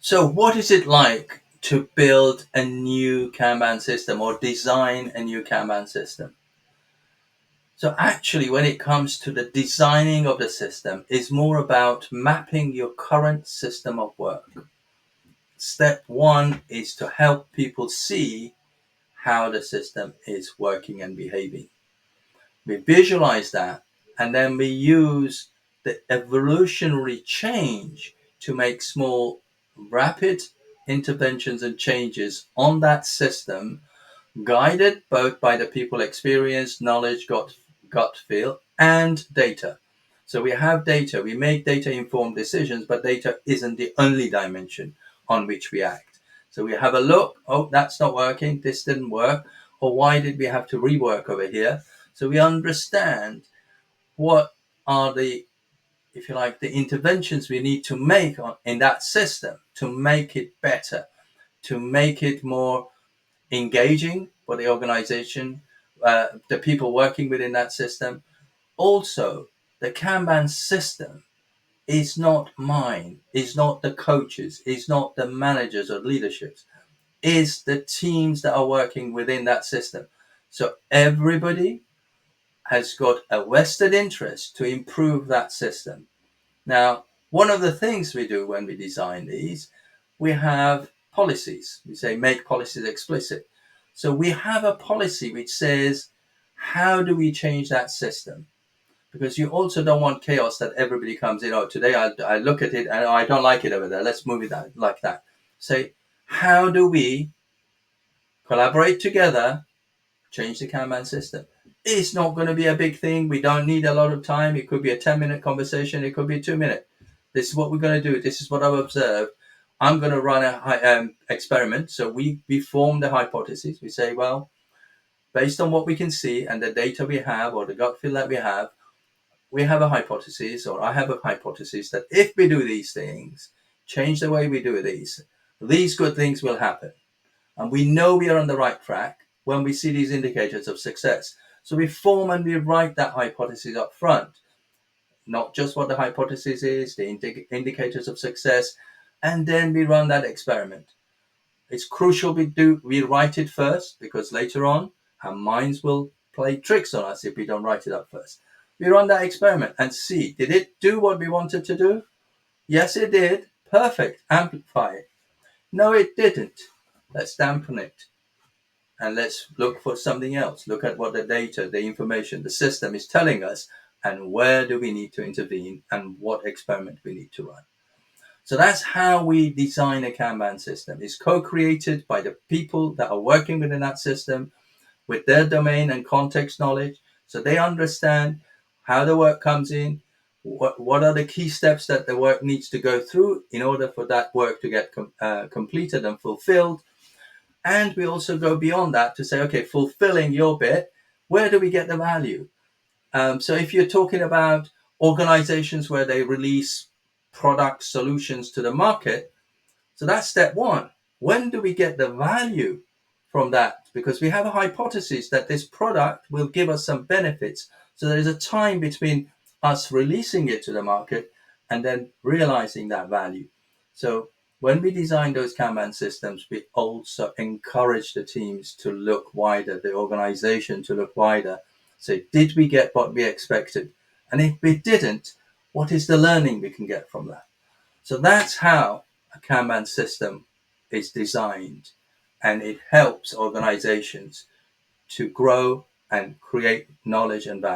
So, what is it like to build a new Kanban system or design a new Kanban system? So, actually, when it comes to the designing of the system, is more about mapping your current system of work. Step one is to help people see how the system is working and behaving. We visualize that, and then we use the evolutionary change to make small, rapid interventions and changes on that system, guided both by the people experience, knowledge, gut feel, and data. So we have data, we make data informed decisions, but data isn't the only dimension on which we act. So we have a look, oh, that's not working, this didn't work, or why did we have to rework over here? So we understand what are the, if you like, the interventions we need to make in that system to make it better, to make it more engaging for the organization, the people working within that system. Also, the Kanban system is not mine, is not the coaches, is not the managers or leaderships, is the teams that are working within that system. So everybody has got a vested interest to improve that system. Now, one of the things we do when we design these, we have policies. We say make policies explicit. So we have a policy which says, how do we change that system? Because you also don't want chaos that everybody comes in. Oh, today I look at it and I don't like it over there. Let's move it out like that. Say, how do we collaborate together, change the Kanban system? It's not going to be a big thing. We don't need a lot of time. It could be a 10-minute conversation. It could be a 2-minute. This is what we're going to do. This is what I've observed. I'm going to run a experiment. So we form the hypothesis. We say, well, based on what we can see and the data we have or the gut feel that we have a hypothesis, or I have a hypothesis that if we do these things, change the way we do these good things will happen. And we know we are on the right track when we see these indicators of success. So we form and we write that hypothesis up front, not just what the hypothesis is, the indicators of success, and then we run that experiment. It's crucial we write it first, because later on our minds will play tricks on us if we don't write it up first. We run that experiment and see, did it do what we wanted to do? Yes, it did. Perfect. Amplify it. No, it didn't. Let's dampen it and let's look for something else. Look at what the data, the information, the system is telling us, and where do we need to intervene and what experiment we need to run. So that's how we design a Kanban system. It's co-created by the people that are working within that system with their domain and context knowledge. So they understand how the work comes in, what are the key steps that the work needs to go through in order for that work to get completed and fulfilled. And we also go beyond that to say, okay, fulfilling your bit, where do we get the value? So if you're talking about organizations where they release product solutions to the market, so that's step one. When do we get the value from that? Because we have a hypothesis that this product will give us some benefits. So there is a time between us releasing it to the market and then realizing that value. So when we design those Kanban systems, we also encourage the teams to look wider, the organization to look wider. Say, did we get what we expected? And if we didn't, what is the learning we can get from that? So that's how a Kanban system is designed, and it helps organizations to grow and create knowledge and value.